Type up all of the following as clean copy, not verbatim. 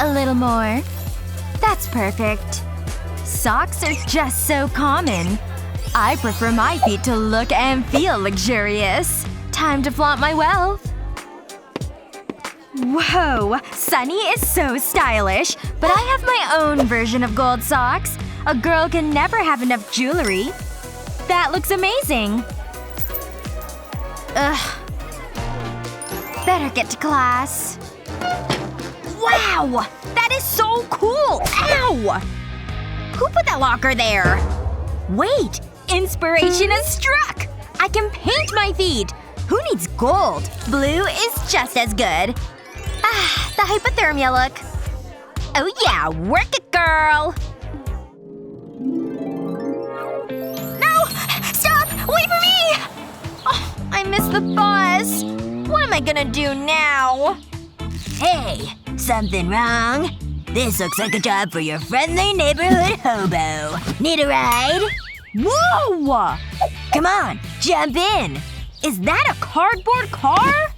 A little more. That's perfect. Socks are just so common. I prefer my feet to look and feel luxurious. Time to flaunt my wealth. Whoa, Sunny is so stylish, but I have my own version of gold socks. A girl can never have enough jewelry. That looks amazing. Ugh. Better get to class. Wow! That is so cool! Ow! Who put that locker there? Wait! Inspiration has struck! I can paint my feet! Who needs gold? Blue is just as good. Ah, the hypothermia look. Oh yeah, work it, girl! No! Stop! Wait for me! Oh, I missed the bus. What am I gonna do now? Hey, something wrong? This looks like a job for your friendly neighborhood hobo. Need a ride? Whoa! Come on, jump in. Is that a cardboard car?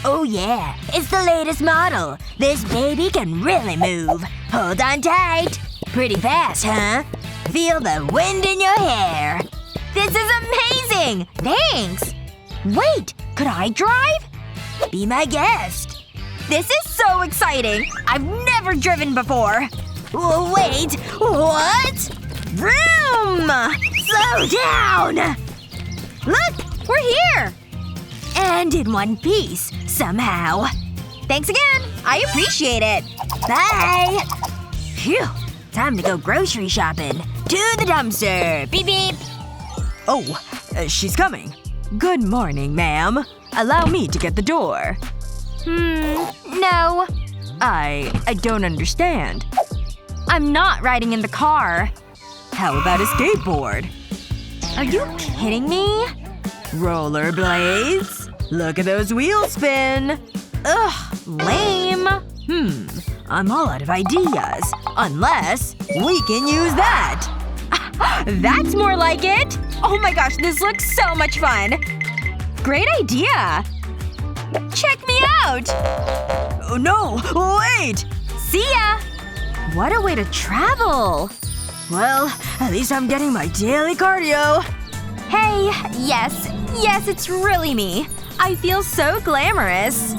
Oh yeah, it's the latest model. This baby can really move. Hold on tight. Pretty fast, huh? Feel the wind in your hair. This is amazing! Thanks! Wait, could I drive? Be my guest. This is so exciting! I've never driven before! Wait, what? Vroom! Slow down! Look! We're here! And in one piece, somehow. Thanks again! I appreciate it! Bye! Phew. Time to go grocery shopping. To the dumpster! Beep beep! Oh, she's coming. Good morning, ma'am. Allow me to get the door. No. I don't understand. I'm not riding in the car. How about a skateboard? Are you kidding me? Rollerblades? Look at those wheels spin. Ugh, lame. I'm all out of ideas. Unless we can use that. That's more like it! Oh my gosh, this looks so much fun! Great idea! Check me out! Oh no! Wait! See ya! What a way to travel! Well, at least I'm getting my daily cardio. Hey, yes, it's really me. I feel so glamorous.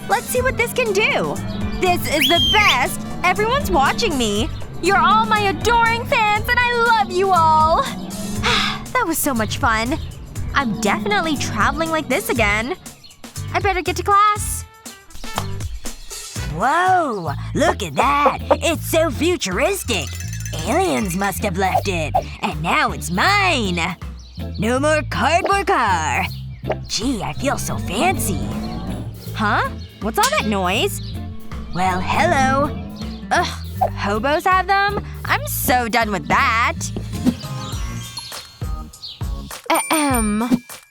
Let's see what this can do. This is the best! Everyone's watching me. You're all my adoring fans and I love you all! That was so much fun. I'm definitely traveling like this again. I better get to class. Whoa! Look at that! It's so futuristic! Aliens must have left it. And now it's mine! No more cardboard car! Gee, I feel so fancy. Huh? What's all that noise? Well, hello. Ugh. Hobos have them? I'm so done with that.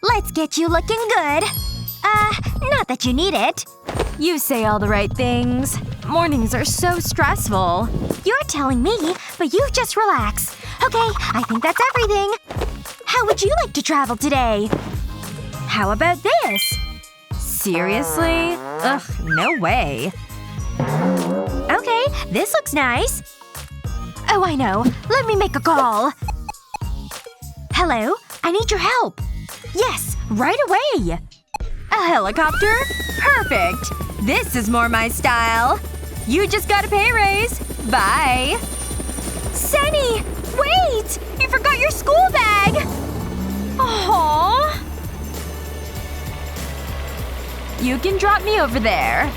Let's get you looking good. Not that you need it. You say all the right things. Mornings are so stressful. You're telling me, but you just relax. Okay, I think that's everything. How would you like to travel today? How about this? Seriously? Ugh, no way. Okay, this looks nice. Oh, I know. Let me make a call. Hello? I need your help. Yes, right away. A helicopter? Perfect. This is more my style. You just got a pay raise. Bye. Sunny! Wait! You forgot your school bag! Aww. You can drop me over there.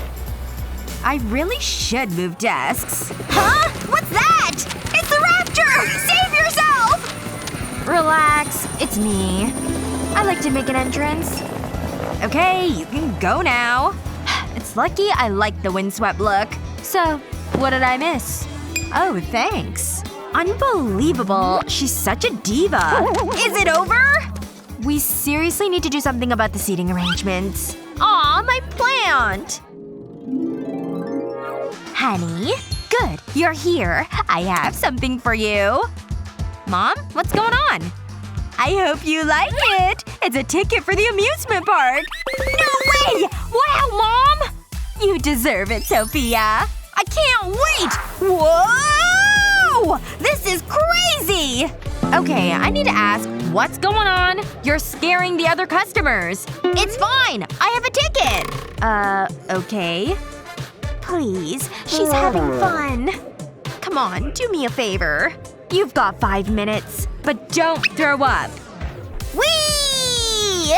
I really should move desks. Huh? What's that? It's the raptor! Save yourself! Relax. It's me. I like to make an entrance. Okay, you can go now. It's lucky I like the windswept look. So, what did I miss? Oh, thanks. Unbelievable. She's such a diva. Is it over? We seriously need to do something about the seating arrangements. Aw, my plant! Honey? Good. You're here. I have something for you. Mom? What's going on? I hope you like it. It's a ticket for the amusement park. No way! Wow, Mom! You deserve it, Sophia. I can't wait! Whoa! This is crazy! Okay, I need to ask, what's going on? You're scaring the other customers. It's fine! I have a ticket! Okay. Please, she's having fun. Come on, do me a favor. You've got 5 minutes. But don't throw up. Whee!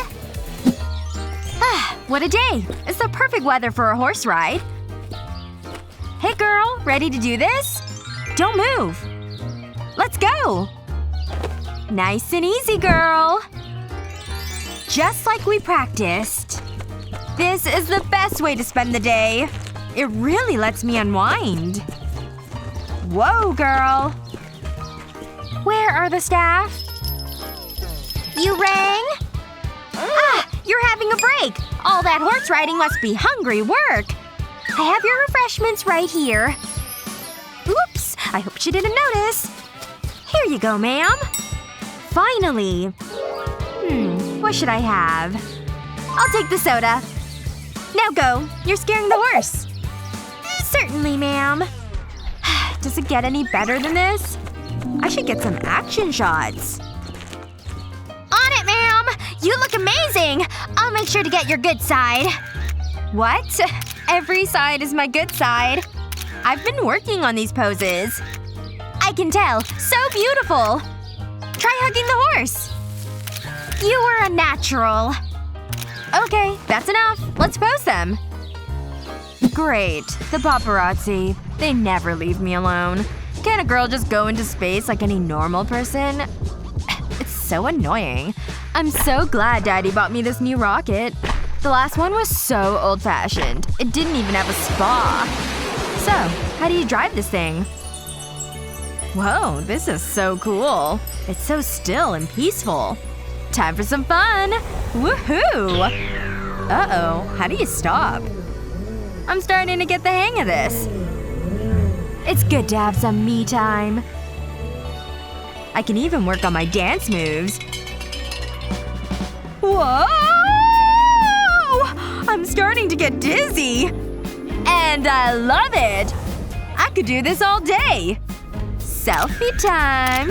What a day. It's the perfect weather for a horse ride. Hey girl, ready to do this? Don't move. Let's go. Nice and easy, girl. Just like we practiced. This is the best way to spend the day. It really lets me unwind. Whoa, girl. Where are the staff? You rang? Ah! You're having a break! All that horse riding must be hungry work. I have your refreshments right here. Oops! I hope she didn't notice. Here you go, ma'am. Finally. What should I have? I'll take the soda. Now go. You're scaring the horse. Certainly, ma'am. Does it get any better than this? I should get some action shots. On it, ma'am! You look amazing! I'll make sure to get your good side. What? Every side is my good side. I've been working on these poses. I can tell. So beautiful! Try hugging the horse. You were a natural. Okay, that's enough. Let's pose them. Great. The paparazzi. They never leave me alone. Can't a girl just go into space like any normal person? It's so annoying. I'm so glad Daddy bought me this new rocket. The last one was so old-fashioned. It didn't even have a spa. So, how do you drive this thing? Whoa, this is so cool. It's so still and peaceful. Time for some fun! Woohoo! Uh-oh. How do you stop? I'm starting to get the hang of this. It's good to have some me time. I can even work on my dance moves. Whoa! I'm starting to get dizzy. And I love it! I could do this all day. Selfie time.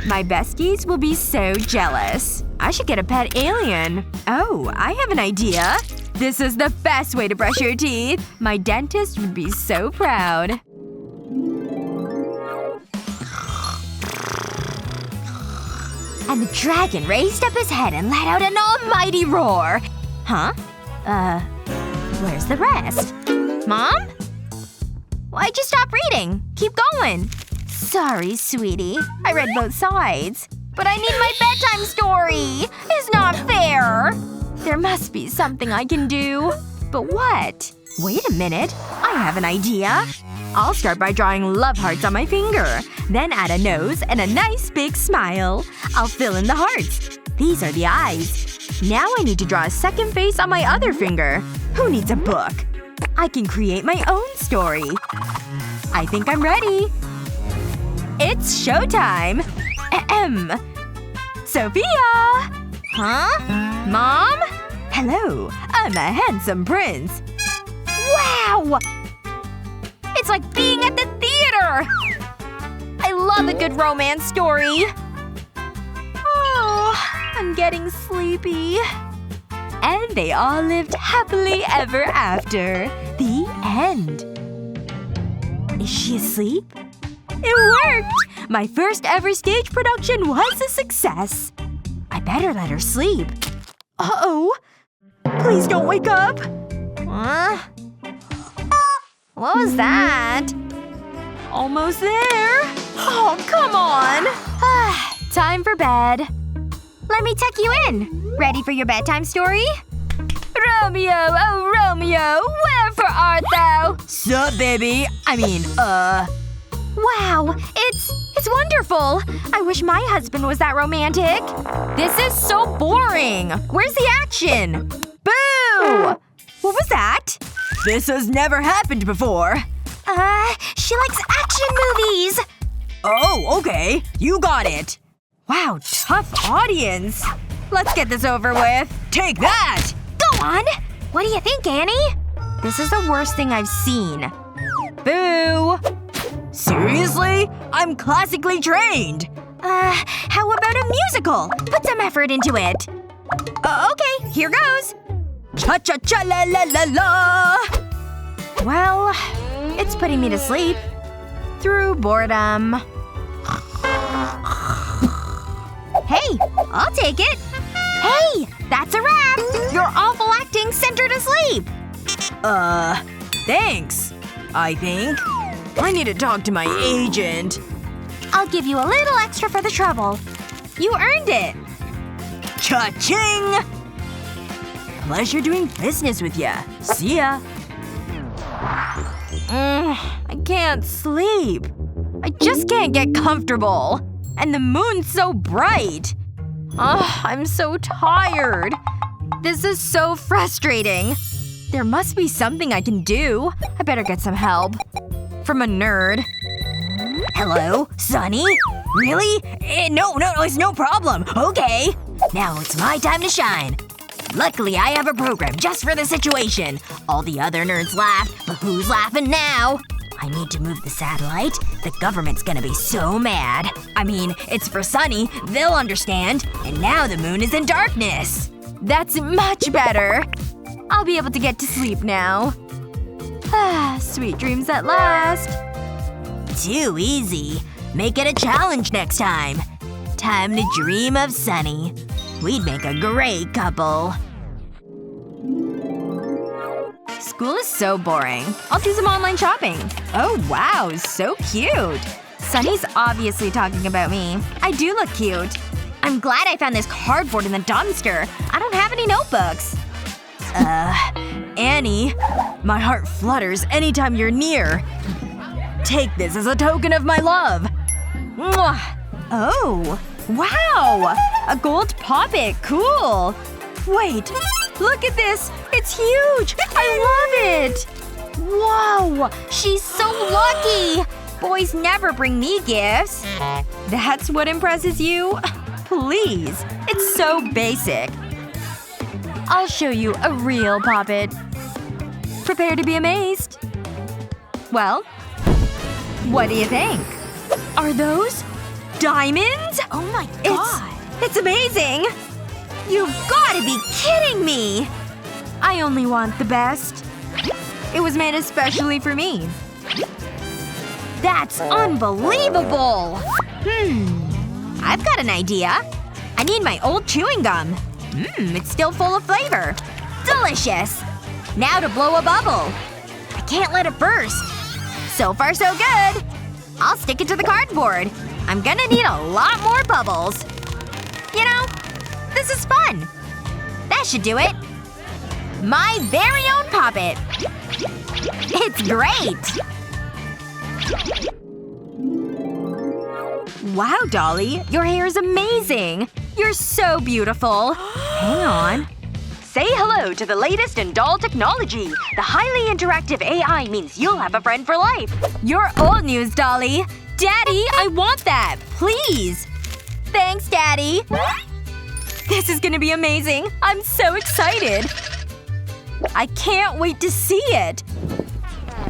My besties will be so jealous. I should get a pet alien. Oh, I have an idea. This is the best way to brush your teeth. My dentist would be so proud. And the dragon raised up his head and let out an almighty roar. Huh? Where's the rest? Mom? Why'd you stop reading? Keep going. Sorry, sweetie. I read both sides. But I need my bedtime story! It's not fair! There must be something I can do. But what? Wait a minute. I have an idea. I'll start by drawing love hearts on my finger. Then add a nose and a nice big smile. I'll fill in the hearts. These are the eyes. Now I need to draw a second face on my other finger. Who needs a book? I can create my own story. I think I'm ready. It's showtime! Ahem. Sophia! Huh? Mom? Hello. I'm a handsome prince. Wow! It's like being at the theater! I love a good romance story. Oh, I'm getting sleepy. And they all lived happily ever after. The end. Is she asleep? It worked! My first ever stage production was a success. I better let her sleep. Uh-oh. Please don't wake up. Huh? What was that? Almost there. Oh, come on. Time for bed. Let me tuck you in. Ready for your bedtime story? Romeo, oh Romeo, wherefore art thou? Sup, baby? Wow, it's wonderful! I wish my husband was that romantic. This is so boring! Where's the action? Boo! What was that? This has never happened before. She likes action movies! Oh, okay. You got it. Wow, tough audience. Let's get this over with. Take that! Go on! What do you think, Annie? This is the worst thing I've seen. Boo! Seriously? I'm classically trained! How about a musical? Put some effort into it. Okay, here goes. Cha-cha-cha-la-la-la-la! Well, it's putting me to sleep. Through boredom. Hey, I'll take it. Hey, that's a wrap! Your awful acting sent her to sleep! Thanks. I think. I need to talk to my agent. I'll give you a little extra for the trouble. You earned it! Cha-ching! Pleasure doing business with ya. See ya. I can't sleep. I just can't get comfortable. And the moon's so bright. I'm so tired. This is so frustrating. There must be something I can do. I better get some help. From a nerd. Hello? Sunny? Really? No, it's no problem. Okay. Now it's my time to shine. Luckily, I have a program just for the situation. All the other nerds laughed, but who's laughing now? I need to move the satellite. The government's gonna be so mad. I mean, it's for Sunny. They'll understand. And now the moon is in darkness. That's much better. I'll be able to get to sleep now. Sweet dreams at last. Too easy. Make it a challenge next time. Time to dream of Sunny. We'd make a great couple. School is so boring. I'll do some online shopping. Oh wow, so cute. Sunny's obviously talking about me. I do look cute. I'm glad I found this cardboard in the dumpster. I don't have any notebooks. Annie. My heart flutters anytime you're near. Take this as a token of my love. Mwah! Oh. Wow! A gold poppet. Cool. Wait. Look at this. It's huge. I love it. Whoa! She's so lucky! Boys never bring me gifts. That's what impresses you? Please. It's so basic. I'll show you a real poppet. Prepare to be amazed. Well, what do you think? Are those diamonds? Oh my god. It's amazing! You've gotta be kidding me! I only want the best. It was made especially for me. That's unbelievable! I've got an idea. I need my old chewing gum. It's still full of flavor. Delicious! Now to blow a bubble. I can't let it burst. So far so good. I'll stick it to the cardboard. I'm gonna need a lot more bubbles. You know, this is fun. That should do it. My very own poppet. It's great! Wow, Dolly. Your hair is amazing. You're so beautiful. Hang on. Say hello to the latest in doll technology. The highly interactive AI means you'll have a friend for life. You're old news, Dolly. Daddy, I want that. Please. Thanks, Daddy. This is gonna be amazing. I'm so excited. I can't wait to see it.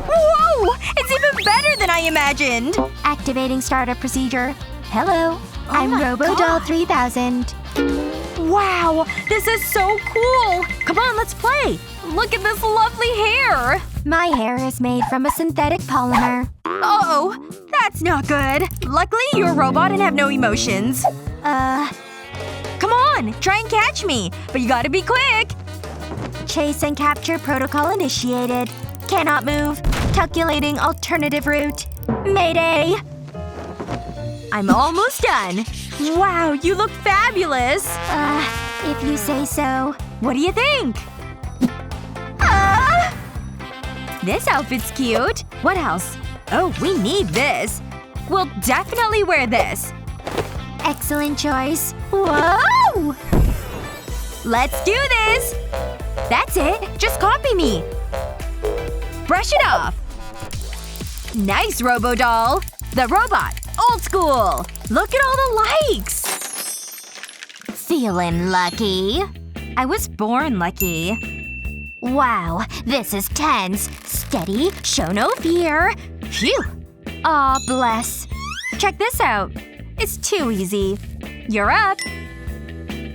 Whoa! It's even better than I imagined! Activating startup procedure. Hello. I'm RoboDoll 3000. Wow! This is so cool! Come on, let's play! Look at this lovely hair! My hair is made from a synthetic polymer. Uh-oh. That's not good. Luckily, you're a robot and have no emotions. Come on! Try and catch me! But you gotta be quick! Chase and capture protocol initiated. Cannot move. Calculating alternative route. Mayday! I'm almost done. Wow, you look fabulous! If you say so. What do you think? This outfit's cute. What else? Oh, we need this. We'll definitely wear this. Excellent choice. Whoa! Let's do this! That's it. Just copy me. Brush it off. Nice, RoboDoll. The robot. Old school. Look at all the likes. Feeling lucky. I was born lucky. Wow, this is tense. Steady, show no fear. Phew. Aw, bless. Check this out. It's too easy. You're up.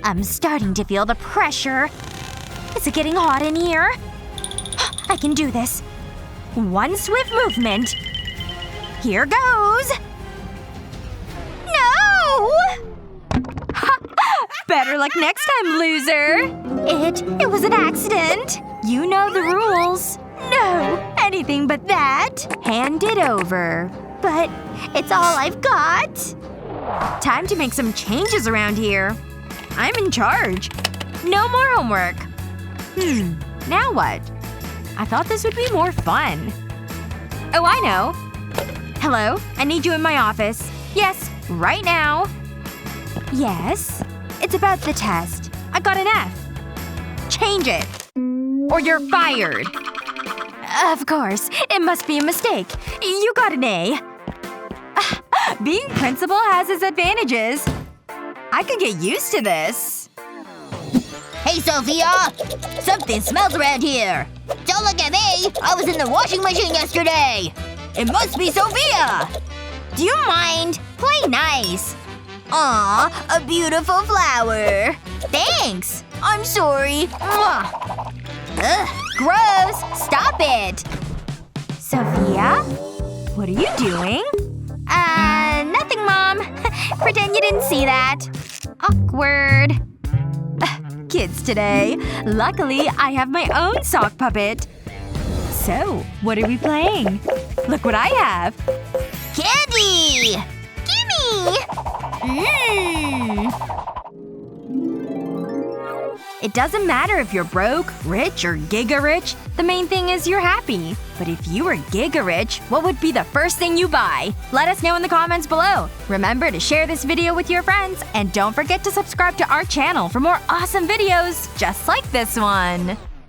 I'm starting to feel the pressure. Is it getting hot in here? I can do this. One swift movement. Here goes. No! Better luck next time, loser. It was an accident. You know the rules. No, anything but that. Hand it over. But it's all I've got. Time to make some changes around here. I'm in charge. No more homework. Now what? I thought this would be more fun. Oh, I know. Hello? I need you in my office. Yes, right now. Yes? It's about the test. I got an F. Change it. Or you're fired. Of course. It must be a mistake. You got an A. Being principal has its advantages. I could get used to this. Hey, Sophia! Something smells around here. Don't look at me! I was in the washing machine yesterday! It must be Sophia! Do you mind? Play nice. Aw, a beautiful flower. Thanks. I'm sorry. Mwah. Ugh, gross. Stop it. Sophia? What are you doing? Nothing, Mom. Pretend you didn't see that. Awkward. Kids today. Luckily, I have my own sock puppet. So, what are we playing? Look what I have. Candy! Gimme! It doesn't matter if you're broke, rich, or giga rich. The main thing is you're happy. But if you were giga rich, what would be the first thing you buy? Let us know in the comments below. Remember to share this video with your friends. And don't forget to subscribe to our channel for more awesome videos just like this one.